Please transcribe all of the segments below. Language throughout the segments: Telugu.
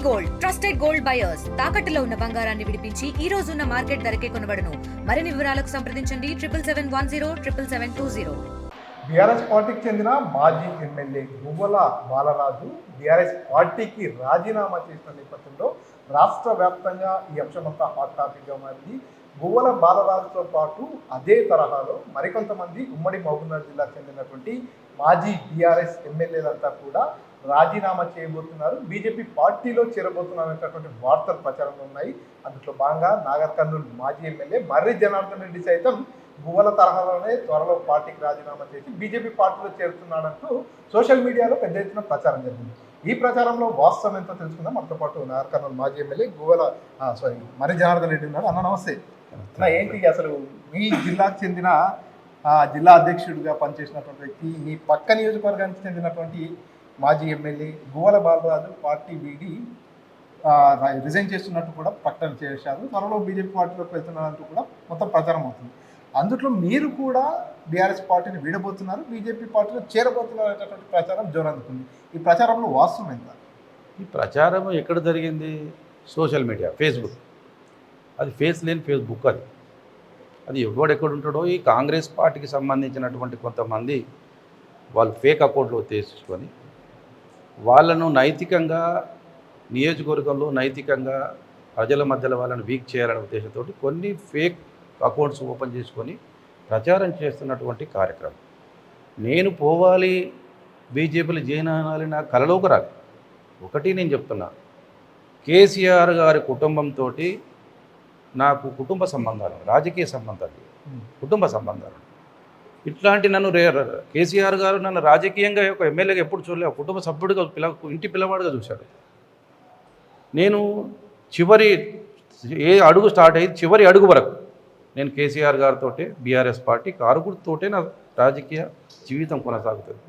గోల్డ్ ట్రస్టెడ్ గోల్డ్ బయర్స్ తాకట్టులో ఉన్న బంగారాన్ని విడిపించి ఈ రోజు ఉన్న మార్కెట్ ధరకే కొనబడును. మరిన్ని వివరాలకు సంప్రదించండి 77107720. బీఆర్ఎస్ పార్టీకి చెందిన మాజీ ఎమ్మెల్యే గువ్వల బాలరాజు బీఆర్ఎస్ పార్టీకి రాజీనామా చేసిన నేపథ్యంలో రాష్ట్ర వ్యాప్తంగా ఈ అంశమంతా హాట్ టాపిక్గా మారింది. గువ్వల బాలరాజుతో పాటు అదే తరహాలో మరికొంతమంది ఉమ్మడి మహబూబ్నగర్ జిల్లాకు చెందినటువంటి మాజీ బీఆర్ఎస్ ఎమ్మెల్యేలంతా కూడా రాజీనామా చేయబోతున్నారు, బీజేపీ పార్టీలో చేరబోతున్నారు అనేటటువంటి వార్తలు ప్రచారంలో ఉన్నాయి. అందులో భాగంగా నాగర్ కర్నూలు మాజీ ఎమ్మెల్యే మర్రి జనార్దన్ రెడ్డి సైతం గువ్వల తరహాలోనే త్వరలో పార్టీకి రాజీనామా చేసి బీజేపీ పార్టీలో చేరుతున్నాడంటూ సోషల్ మీడియాలో పెద్ద ఎత్తున ప్రచారం జరిగింది. ఈ ప్రచారంలో వాస్తవం ఎంతో తెలుసుకుందాం. మనతో పాటు నాగర్ కర్నూలు మాజీ ఎమ్మెల్యే మర్రి జనార్దన్ రెడ్డి ఉన్నారు. అన్న నమస్తే. ఏంటి అసలు మీ జిల్లాకు చెందిన జిల్లా అధ్యక్షుడిగా పనిచేసినటువంటి వ్యక్తి, మీ పక్క నియోజకవర్గానికి చెందినటువంటి మాజీ ఎమ్మెల్యే గువ్వల బాలరాజు పార్టీ వీడి రిజైన్ చేస్తున్నట్టు కూడా ప్రకటన చేశారు. త్వరలో బీజేపీ పార్టీలోకి వెళ్తున్నారంటూ కూడా మొత్తం ప్రచారం అవుతుంది. అందులో మీరు కూడా బీఆర్ఎస్ పార్టీని వీడబోతున్నారు, బీజేపీ పార్టీలో చేరబోతున్నారు అనేటటువంటి ప్రచారం జోరందుకుంది. ఈ ప్రచారంలో వాస్తవం ఎంత? ఈ ప్రచారం ఎక్కడ జరిగింది? Social media, Facebook. అది ఫేస్ లేని ఫేస్బుక్. అది ఎవడెక్కడ ఉంటాడో ఈ కాంగ్రెస్ పార్టీకి సంబంధించినటువంటి కొంతమంది వాళ్ళు ఫేక్ అకౌంట్లు తీసుకొని వాళ్ళను నైతికంగా నియోజకవర్గంలో నైతికంగా ప్రజల మధ్యలో వాళ్ళని వీక్ చేయాలనే ఉద్దేశంతో కొన్ని ఫేక్ అకౌంట్స్ ఓపెన్ చేసుకొని ప్రచారం చేస్తున్నటువంటి కార్యక్రమం. నేను పోవాలి, బీజేపీలో జాయిన్ అవ్వాలి నా కలలోకి రాలి. ఒకటి నేను చెప్తున్నా, కేసీఆర్ గారి కుటుంబంతో నాకు కుటుంబ సంబంధాలు, రాజకీయ సంబంధాలు, కుటుంబ సంబంధాలు. ఇట్లాంటి నన్ను కేసీఆర్ గారు నన్ను రాజకీయంగా ఒక ఎమ్మెల్యేగా ఎప్పుడు చూడలేదు, కుటుంబ సభ్యుడిగా ఇంటి పిల్లవాడిగా చూశాడు. నేను చివరి అడుగు స్టార్ట్ అయ్యి చివరి అడుగు వరకు నేను కేసీఆర్ గారితో బీఆర్ఎస్ పార్టీ కారుగుడితోటే నా రాజకీయ జీవితం కొనసాగుతుంది.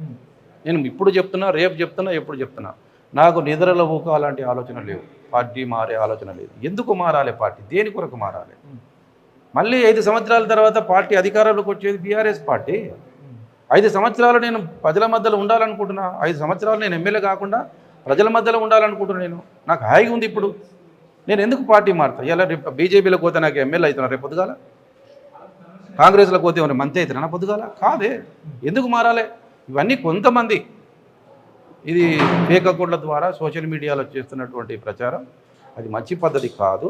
నేను ఇప్పుడు చెప్తున్నా, రేపు చెప్తున్నా, ఎప్పుడు చెప్తున్నా, నాకు నిద్రలో ఊక అలాంటి ఆలోచన లేవు, పార్టీ మారే ఆలోచన లేదు. ఎందుకు మారాలి పార్టీ? దేని కొరకు మారాలి? మళ్ళీ 5 సంవత్సరాల తర్వాత పార్టీ అధికారంలోకి వచ్చేది బీఆర్ఎస్ పార్టీ. 5 సంవత్సరాలు నేను ప్రజల మధ్యలో ఉండాలనుకుంటున్నా. 5 సంవత్సరాలు నేను ఎమ్మెల్యే కాకుండా ప్రజల మధ్యలో ఉండాలనుకుంటున్నా. నాకు హాయిగా ఉంది ఇప్పుడు. నేను ఎందుకు పార్టీ మారుతా? ఇలా రేపు బీజేపీలోకి పోతే నాకు ఎమ్మెల్యే అవుతున్నా, రేపు పొద్దుగాల కాంగ్రెస్లోకి పోతే ఏమైనా మంత్రి అవుతున్నా నా పొద్దుగాల? కాదే. ఎందుకు మారాలి? ఇవన్నీ కొంతమంది ఇది ఫేక్ అకౌంట్ల ద్వారా సోషల్ మీడియాలో చేస్తున్నటువంటి ప్రచారం. అది మంచి పద్ధతి కాదు.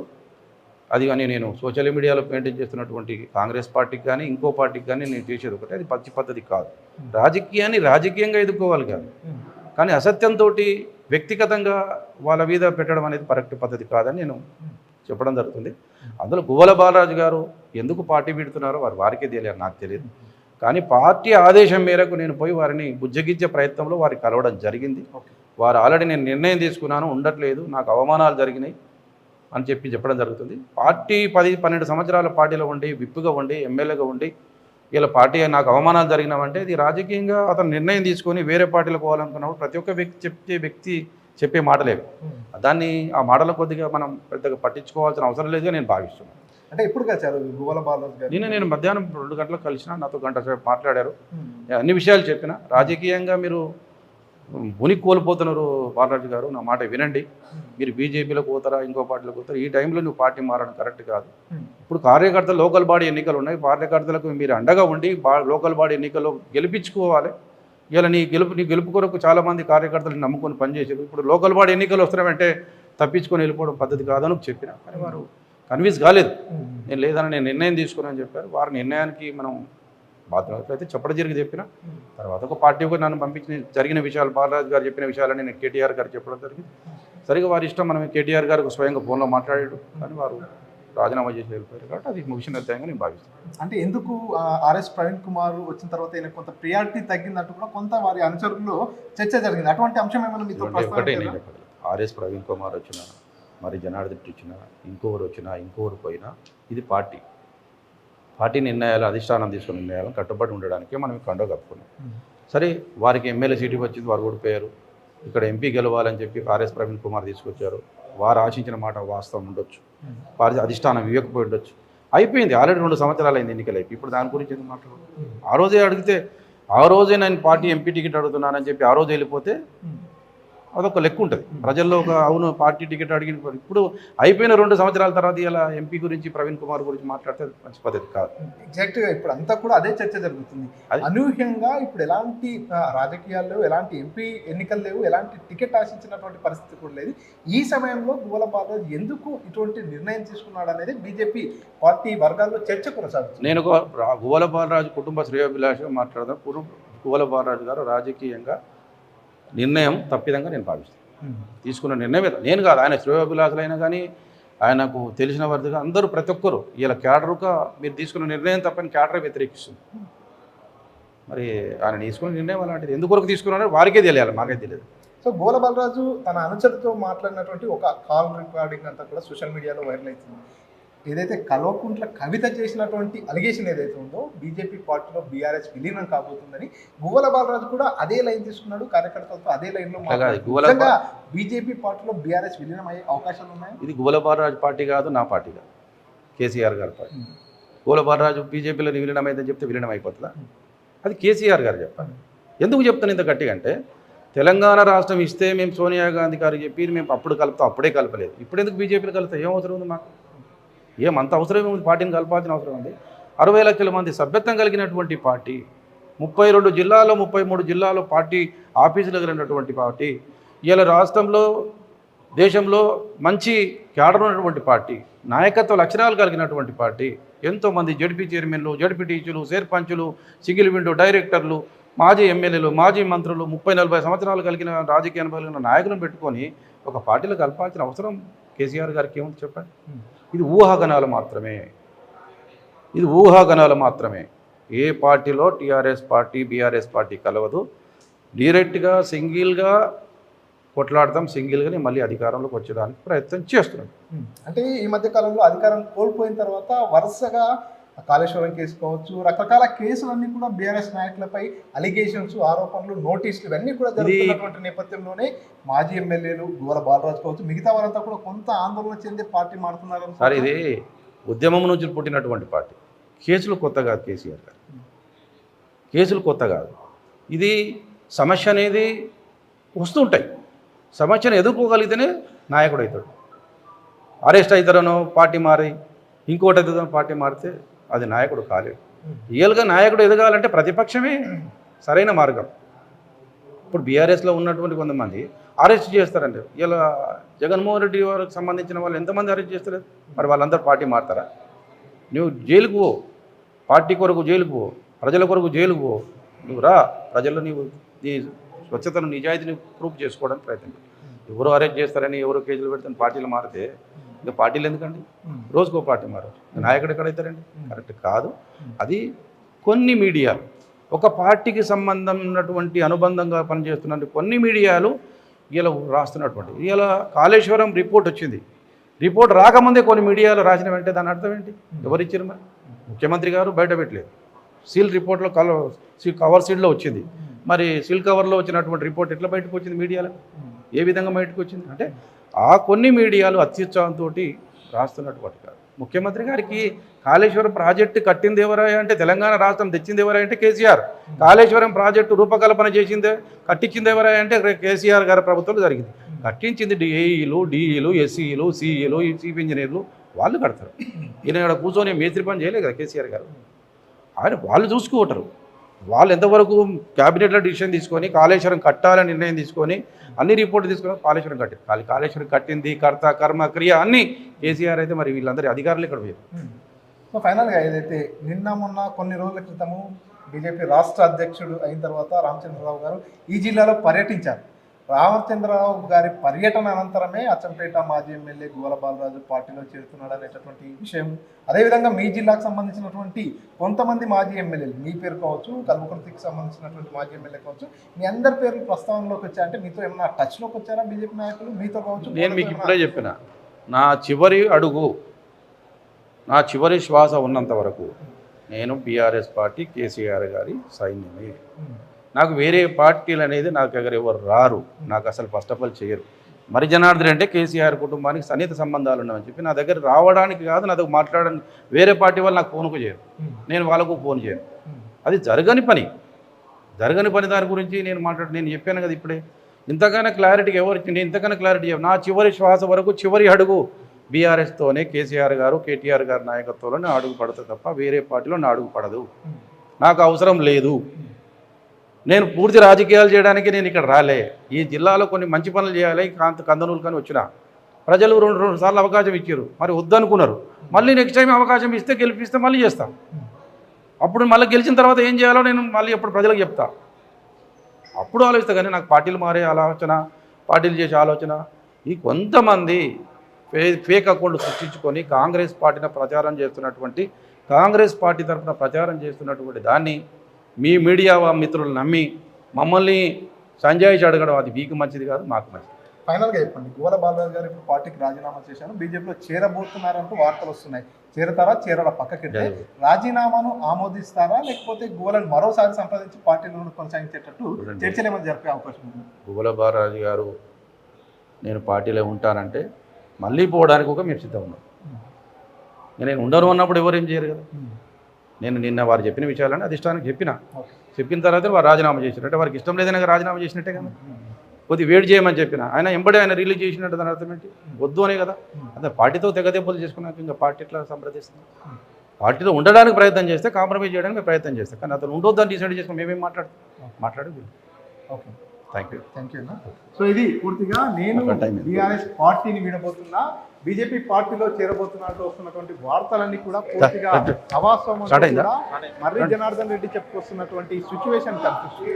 అది కానీ నేను సోషల్ మీడియాలో మెయింటైన్ చేస్తున్నటువంటి కాంగ్రెస్ పార్టీకి కానీ ఇంకో పార్టీకి కానీ నేను చేసేది ఒకటి, అది మంచి పద్ధతి కాదు. రాజకీయాన్ని రాజకీయంగా ఎదుర్కోవాలి కాదు, కానీ అసత్యంతో వ్యక్తిగతంగా వాళ్ళ మీద పెట్టడం అనేది కరెక్ట్ పద్ధతి కాదని నేను చెప్పడం జరుగుతుంది. అందులో గువ్వల బాలరాజు గారు ఎందుకు పార్టీ పెడుతున్నారో వారికే తెలియదు, నాకు తెలియదు. కానీ పార్టీ ఆదేశం మేరకు నేను పోయి వారిని బుజ్జగించే ప్రయత్నంలో వారికి కలవడం జరిగింది. వారు ఆల్రెడీ నేను నిర్ణయం తీసుకున్నాను, ఉండట్లేదు, నాకు అవమానాలు జరిగినాయి అని చెప్పడం జరుగుతుంది. పార్టీ 10-12 సంవత్సరాల పార్టీలో ఉండి, విప్పుగా ఉండి, ఎమ్మెల్యేగా ఉండి ఇలా పార్టీ నాకు అవమానాలు జరిగినామంటే ఇది రాజకీయంగా అతను నిర్ణయం తీసుకొని వేరే పార్టీలో పోవాలనుకున్నప్పుడు ప్రతి ఒక్క వ్యక్తి చెప్పే మాటలేవి. దాన్ని ఆ మాటల కొద్దిగా మనం పెద్దగా పట్టించుకోవాల్సిన అవసరం లేదుగా నేను భావిస్తున్నాను. అంటే ఎప్పుడు కలిసారు గువ్వల బాలరాజు గారు? నేను మధ్యాహ్నం 2 గంటలకు కలిసిన, నాతో గంట సేపు మాట్లాడారు, అన్ని విషయాలు చెప్పిన. రాజకీయంగా మీరు ఉనికి కోల్పోతున్నారు బాలరాజు గారు, నా మాట వినండి. మీరు బీజేపీలోకి పోతారా, ఇంకో పార్టీలోకి పోతారా, ఈ టైంలో నువ్వు పార్టీ మారడం కరెక్ట్ కాదు. ఇప్పుడు కార్యకర్తలు లోకల్ బాడీ ఎన్నికలు ఉన్నాయి, కార్యకర్తలకు మీరు అండగా ఉండి లోకల్ బాడీ ఎన్నికల్లో గెలిపించుకోవాలి. ఇలా నీ గెలుపు కొరకు చాలామంది కార్యకర్తలు నమ్ముకొని పనిచేసారు. ఇప్పుడు లోకల్ బాడీ ఎన్నికలు వస్తున్నామంటే తప్పించుకొని వెళ్ళిపోవడం పద్ధతి కాదని చెప్పిన, కానీ వారు కన్విన్స్ కాలేదు. నేను లేదని నేను నిర్ణయం తీసుకున్నానని చెప్పారు. వారి నిర్ణయానికి మనం బాధ్యత అయితే చెప్పడం చెప్పిన తర్వాత ఒక పార్టీకి నన్ను పంపించిన జరిగిన విషయాలు, బాలరాజు గారు చెప్పిన విషయాలని నేను కేటీఆర్ గారు చెప్పడం జరిగింది. సరిగ్గా వారి ఇష్టం, మనం కేటీఆర్ గారికి స్వయంగా ఫోన్లో మాట్లాడాడు, కానీ వారు రాజీనామా చేసి వెళ్ళిపోయారు. కాబట్టి అది ముగిసిన అధ్యాయంగా నేను భావిస్తాను. అంటే ఎందుకు ఆర్ఎస్ ప్రవీణ్ కుమార్ వచ్చిన తర్వాత ఈయన కొంత ప్రియారిటీ తగ్గిందంటూ కూడా కొంత వారి అనుచరుల్లో చర్చ జరిగింది. అటువంటి అంశం ఏమైనా మీతో? ఒకటే నేను చెప్పగలను, ఆర్ఎస్ ప్రవీణ్ కుమార్ వచ్చినా, మరి జనార్దన్ వచ్చినా, ఇంకొకరు వచ్చినా, ఇంకొకరు పోయినా, ఇది పార్టీ నిర్ణయాలు, అధిష్టానం తీసుకున్న నిర్ణయాలను కట్టుబడి ఉండడానికే మనం కండో కప్పుకున్నాం. సరే, వారికి ఎమ్మెల్యే సీటు వచ్చింది, వారు ఓడిపోయారు. ఇక్కడ ఎంపీ గెలవాలని చెప్పి ఆర్ఎస్ ప్రవీణ్ కుమార్ తీసుకొచ్చారు. వారు ఆశించిన మాట వాస్తవం ఉండొచ్చు, వారి అధిష్టానం ఇవ్వకపోయి ఉండొచ్చు. అయిపోయింది, ఆల్రెడీ 2 సంవత్సరాలు అయింది ఎన్నికలు అయిపోయి. ఇప్పుడు దాని గురించి ఎందుకు మాట్లాడు? ఆ రోజే అడిగితే, ఆ రోజే నేను పార్టీ ఎంపీ టికెట్ అడుగుతున్నానని చెప్పి ఆ రోజు వెళ్ళిపోతే అదొక లెక్క ఉంటుంది ప్రజల్లో ఒక అవును పార్టీ టికెట్ అడిగిన ఇప్పుడు అయిపోయిన 2 సంవత్సరాల తర్వాత ఇలా ఎంపీ గురించి ప్రవీణ్ కుమార్ గురించి మాట్లాడితే మంచి పద్ధతి కాదు. ఎగ్జాక్ట్గా ఇప్పుడు అంతా కూడా అదే చర్చ జరుగుతుంది. అనూహ్యంగా ఇప్పుడు ఎలాంటి రాజకీయాలు లేవు, ఎలాంటి ఎంపీ ఎన్నికలు లేవు, ఎలాంటి టికెట్ ఆశించినటువంటి పరిస్థితి కూడా లేదు. ఈ సమయంలో గువ్వల బాలరాజు ఎందుకు ఇటువంటి నిర్ణయం తీసుకున్నాడు అనేది బీజేపీ పార్టీ వర్గాల్లో చర్చ కొనసాగుతుంది. నేను గువ్వల బాలరాజు కుటుంబ శ్రేయోభిలాషగా మాట్లాడదాం. గువ్వల బాలరాజు గారు రాజకీయంగా నిర్ణయం తప్పిదంగా నేను భావిస్తాను. తీసుకున్న నిర్ణయం నేను కాదు, ఆయన శ్రేయోభిలాషులైనా కానీ ఆయనకు తెలిసిన వర్దిగా అందరూ ప్రతి ఒక్కరు ఇలా క్యాడరుగా మీరు తీసుకున్న నిర్ణయం తప్పని క్యాడర్ వ్యతిరేకిస్తుంది. మరి ఆయన తీసుకున్న నిర్ణయం అలాంటిది ఎందుకొరకు తీసుకున్నారో వారికే తెలియాలి, మాకే తెలియదు. సో గువ్వల బాలరాజు తన అనుచరుతో మాట్లాడినటువంటి ఒక కాల్ రికార్డింగ్ అంతా కూడా సోషల్ మీడియాలో వైరల్ అవుతుంది. ఏదైతే కల్వకుంట్ల కవిత చేసినటువంటి అలిగేషన్ ఏదైతే ఉందో బీజేపీ పార్టీలో బీఆర్ఎస్ విలీనం కాబోతుందని గువ్వల బాలరాజు కూడా అదే లైన్ తీసుకున్నాడు. కార్యకర్తలతో అదే లైన్లో బీజేపీ పార్టీలో బీఆర్ఎస్ విలీనం అయ్యే అవకాశాలు ఉన్నాయి. ఇది గువ్వల బాలరాజు పార్టీ కాదు, నా పార్టీ కాదు, కేసీఆర్ గారి పార్టీ. గువ్వల బాలరాజు బీజేపీలో విలీనం అయిందని చెప్తే విలీనం అయిపోతుందా? అది కేసీఆర్ గారు చెప్పాలి. ఎందుకు చెప్తాను ఇంత గట్టిగా అంటే తెలంగాణ రాష్ట్రం ఇస్తే మేము సోనియా గాంధీ గారికి చెప్పి మేము అప్పుడు కలుపుతాం, అప్పుడే కలపలేదు. ఇప్పుడు ఎందుకు బీజేపీలో కలుపుతాం? ఏం అవసరం ఉంది మాకు? ఏమంత అవసరం ఉంది? పార్టీని కలపాల్సిన అవసరం ఉంది. 60 లక్షల మంది సభ్యత్వం కలిగినటువంటి పార్టీ, 32 జిల్లాలో 33 జిల్లాలో పార్టీ ఆఫీసులు కలిగినటువంటి పార్టీ, ఇలా రాష్ట్రంలో దేశంలో మంచి క్యాడర్ ఉన్నటువంటి పార్టీ, నాయకత్వ లక్షణాలు కలిగినటువంటి పార్టీ, ఎంతోమంది జడ్పీ చైర్మన్లు, జడ్పీటీసీలు, సర్పంచులు, సింగిల్ విండో డైరెక్టర్లు, మాజీ ఎమ్మెల్యేలు, మాజీ మంత్రులు, 30-40 సంవత్సరాలు కలిగిన రాజకీయ అనుభవం కలిగిన నాయకులను పెట్టుకొని ఒక పార్టీలో కలపాల్సిన అవసరం కేసీఆర్ గారికి ఏముంది చెప్పండి? ఇది ఊహాగణాలు మాత్రమే, ఇది ఊహాగణాలు మాత్రమే. ఏ పార్టీలో టీఆర్ఎస్ పార్టీ బీఆర్ఎస్ పార్టీ కలవదు. డైరెక్ట్గా సింగిల్గా కొట్లాడతాం, సింగిల్గానే మళ్ళీ అధికారంలోకి వచ్చేదానికి ప్రయత్నం చేస్తున్నాం. అంటే ఈ మధ్య కాలంలో అధికారం కోల్పోయిన తర్వాత వరుసగా కాళేశ్వరం కేసు కావచ్చు, రకరకాల కేసులన్నీ కూడా బీఆర్ఎస్ నాయకులపై అలిగేషన్స్, ఆరోపణలు, నోటీసులు ఇవన్నీ కూడా జరుగుతున్నటువంటి నేపథ్యంలోనే మాజీ ఎమ్మెల్యేలు గువ్వల బాలరాజు కావచ్చు, మిగతా వారంతా కూడా కొంత ఆందోళన చెందే పార్టీ మారుతున్నారు. సార్ ఇది ఉద్యమం నుంచి పుట్టినటువంటి పార్టీ. కేసులు కొత్త కాదు కేసీఆర్ గారు, కేసులు కొత్త కాదు. ఇది సమస్య అనేది వస్తుంటాయి. సమస్యను ఎదుర్కోగలిగితేనే నాయకుడు అవుతాడు. అరెస్ట్ అవుతారనో పార్టీ మారి ఇంకోటి అవుతుందనో పార్టీ మారితే అది నాయకుడు కాలేడు. రియల్గా నాయకుడు ఎదగాలంటే ప్రతిపక్షమే సరైన మార్గం. ఇప్పుడు బీఆర్ఎస్లో ఉన్నటువంటి కొంతమంది అరెస్ట్ చేస్తారంటే ఇలా జగన్మోహన్ రెడ్డి వారికి సంబంధించిన వాళ్ళు ఎంతమంది అరెస్ట్ చేస్తలేదు? మరి వాళ్ళందరూ పార్టీ మారుతారా? నువ్వు జైలుకు పో, పార్టీ కొరకు జైలుకు పో, ప్రజల కొరకు జైలుకు పో, నువ్వు రా, ప్రజల్లో నీవు నీ స్వచ్ఛతను నిజాయితీని ప్రూఫ్ చేసుకోవడానికి ప్రయత్నం. ఎవరు అరెస్ట్ చేస్తారని ఎవరు కేసులు పెడతారని పార్టీలు మారితే ఇంకా పార్టీలు ఎందుకండి? రోజుకో పార్టీ మారు, నాయకుడు ఎక్కడైతారండి? కరెక్ట్ కాదు. అది కొన్ని మీడియాలు, ఒక పార్టీకి సంబంధం ఉన్నటువంటి అనుబంధంగా పనిచేస్తున్న కొన్ని మీడియాలు ఇలా రాస్తున్నటువంటి ఇలా కాళేశ్వరం రిపోర్ట్ వచ్చింది. రిపోర్ట్ రాకముందే కొన్ని మీడియాలు రాసిన వెంటనే దాని అర్థం ఏంటి? ఎవరిచ్చారు? మరి ముఖ్యమంత్రి గారు బయట పెట్టలేదు. సీల్ రిపోర్ట్లో కవర్ సీల్లో వచ్చింది. మరి సీల్ కవర్లో వచ్చినటువంటి రిపోర్ట్ ఎట్లా బయటకు వచ్చింది? మీడియాలో ఏ విధంగా బయటకు వచ్చింది? అంటే ఆ కొన్ని మీడియాలు అత్యుత్సాహంతో రాస్తున్నటువంటి కాదు. ముఖ్యమంత్రి గారికి కాళేశ్వరం ప్రాజెక్టు కట్టింది ఎవరాయ అంటే తెలంగాణ రాష్ట్రం తెచ్చింది ఎవరాయ అంటే కేసీఆర్. కాళేశ్వరం ప్రాజెక్టు రూపకల్పన చేసిందే కట్టించింది ఎవరాయ అంటే కేసీఆర్ గారి ప్రభుత్వంలో జరిగింది. కట్టించింది ఏఈలు, డిఈలు, ఎస్ఈలు, సిఈలు, చీఫ్ ఇంజనీర్లు, వాళ్ళు కడతారు. ఈయన ఇక్కడ కూర్చొని మేస్త్రి పని చేయలేదు కదా కేసీఆర్ గారు. వాళ్ళు చూసుకుంటారు. వాళ్ళు ఎంతవరకు క్యాబినెట్లో డిసిషన్ తీసుకొని కాళేశ్వరం కట్టాలని నిర్ణయం తీసుకొని అన్ని రిపోర్ట్లు తీసుకొని కాళేశ్వరం కట్టారు. కాళేశ్వరం కట్టింది కర్త కర్మ క్రియ అన్నీ కేసీఆర్ అయితే మరి వీళ్ళందరి అధికారులు ఇక్కడ పోయారు. సో ఫైనల్గా ఏదైతే నిన్న మొన్న కొన్ని రోజుల క్రితము బీజేపీ రాష్ట్ర అధ్యక్షుడు అయిన తర్వాత రామచంద్రరావు గారు ఈ జిల్లాలో పర్యటించారు. రామచంద్రరావు గారి పర్యటన అనంతరమే అచ్చంపేట మాజీ ఎమ్మెల్యే గువ్వల బాలరాజు పార్టీలో చేరుతున్నాడు అనేటటువంటి విషయం. అదేవిధంగా మీ జిల్లాకు సంబంధించినటువంటి కొంతమంది మాజీ ఎమ్మెల్యేలు, మీ పేరు కావచ్చు, కల్వకుర్తికి సంబంధించినటువంటి మాజీ ఎమ్మెల్యే కావచ్చు, మీ అందరి పేర్లు ప్రస్తావనలోకి వచ్చాయంటే మీతో ఏమన్నా టచ్లోకి వచ్చారా బీజేపీ నాయకులు? మీతో కావచ్చు. నేను మీకు ఇప్పుడే చెప్పిన, నా చివరి అడుగు, నా చివరి శ్వాస ఉన్నంత వరకు నేను బీఆర్ఎస్ పార్టీ కేసీఆర్ గారి సైన్యమే. నాకు వేరే పార్టీలు అనేది నాకు దగ్గర ఎవరు రారు, నాకు అసలు ఫస్ట్ ఆఫ్ ఆల్ చేయరు. మరి జనార్దన్ అంటే కేసీఆర్ కుటుంబానికి సన్నిహిత సంబంధాలు ఉన్నాయని చెప్పి నా దగ్గర రావడానికి కాదు, నా దగ్గర మాట్లాడడానికి వేరే పార్టీ వాళ్ళు నాకు ఫోన్కు చేయరు, నేను వాళ్ళకు ఫోన్ చేయను. అది జరగని పని దాని గురించి నేను చెప్పాను కదా ఇప్పుడే. ఇంతకన్నా క్లారిటీకి ఎవరు ఇచ్చింది? ఇంతకన్నా క్లారిటీ నా చివరి శ్వాస వరకు చివరి అడుగు బీఆర్ఎస్తోనే కేసీఆర్ గారు కేటీఆర్ గారి నాయకత్వంలో నా అడుగు పడుతుంది తప్ప వేరే పార్టీలో నా అడుగు పడదు. నాకు అవసరం లేదు. నేను పూర్తి రాజకీయాలు చేయడానికి నేను ఇక్కడ రాలే. ఈ జిల్లాలో కొన్ని మంచి పనులు చేయాలి కందనూలు కానీ వచ్చిన ప్రజలు రెండు సార్లు అవకాశం ఇచ్చారు, మరి వద్దనుకున్నారు. మళ్ళీ నెక్స్ట్ టైం అవకాశం ఇస్తే గెలిపిస్తే మళ్ళీ చేస్తాను. అప్పుడు మళ్ళీ గెలిచిన తర్వాత ఏం చేయాలో నేను మళ్ళీ ఎప్పుడు ప్రజలకు చెప్తా, అప్పుడు ఆలోచిస్తా. కానీ నాకు పార్టీలు మారే ఆలోచన, పార్టీలు చేసే ఆలోచన ఈ కొంతమంది ఫేక్ అకౌంట్లు సృష్టించుకొని కాంగ్రెస్ పార్టీని ప్రచారం చేస్తున్నటువంటి, కాంగ్రెస్ పార్టీ తరఫున ప్రచారం చేస్తున్నటువంటి దాన్ని మీ మీడియా మిత్రులు నమ్మి మమ్మల్ని సంజాయిషి అడగడం అది మీకు మంచిది కాదు, మాకు మంచిది. ఫైనల్గా చెప్పండి, గువ్వల బాలరాజు గారు ఇప్పుడు పార్టీకి రాజీనామా చేశాను, బీజేపీలో చేరబోతున్నారంటూ వార్తలు వస్తున్నాయి. చేరతారా, చేరాల పక్కకి రాజీనామాను ఆమోదిస్తారా, లేకపోతే గువ్వలను మరోసారి సంప్రదించి పార్టీలను కొనసాగించేటట్టు చర్చలు ఏమైనా జరిపే అవకాశం ఉంది? గువ్వల బాలరాజు గారు నేను పార్టీలో ఉంటానంటే మళ్ళీ పోవడానికి ఒక మేము సిద్ధం ఉన్నాం. నేను ఉండను అన్నప్పుడు ఎవరు ఏం చేయరు కదా. నేను నిన్న వారు చెప్పిన విషయాలని అధిష్టానికి చెప్పిన తర్వాత వారు రాజీనామా చేసినట్టు, అంటే వారికి ఇష్టం లేదని రాజీనామా చేసినట్టే కదా. కొద్ది వెయిట్ చేయమని చెప్పిన ఆయన ఎంబడే ఆయన రిలీజ్ చేసినట్టు దాని అర్థం ఏంటి? వద్దు అనే కదా. అంటే పార్టీతో తెగదెబ్బలు చేసుకున్నాక ఇంకా పార్టీ ఎట్లా సంప్రదిస్తుంది? పార్టీలో ఉండడానికి ప్రయత్నం చేస్తే, కాంప్రమైజ్ చేయడానికి ప్రయత్నం చేస్తాం. కానీ అతను ఉండొద్దని డిసైడ్ చేసుకుని మేమేం మాట్లాడదు. Okay, thank you. సో ఇది పూర్తిగా నేను బీఆర్ఎస్ పార్టీని వినబోతున్నా, బీజేపీ పార్టీలో చేరబోతున్నట్టు వస్తున్నటువంటి వార్తలన్నీ కూడా పూర్తిగా అవాస్తవం. మర్రి జనార్దన్ రెడ్డి చెప్పుకొస్తున్నటువంటి సిచ్యువేషన్ కనిపిస్తుంది.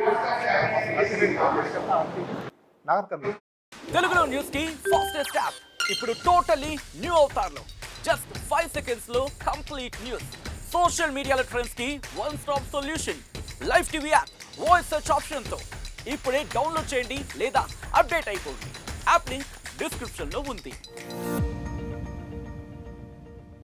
తెలుగులో న్యూస్ కి ఫాస్టెస్ట్ యాప్ ఇప్పుడు టోటలీ న్యూ అవతార్లో జస్ట్ 5 seconds లో కంప్లీట్ న్యూస్. సోషల్ మీడియాలో ట్రెండ్స్ కి one stop solution. Live TV app voice search option తో ఇప్పుడే డౌన్లోడ్ చేయండి లేదా అప్డేట్ అయిపోండి. యాప్ లింక్ డిస్క్రిప్షన్ లో ఉంది.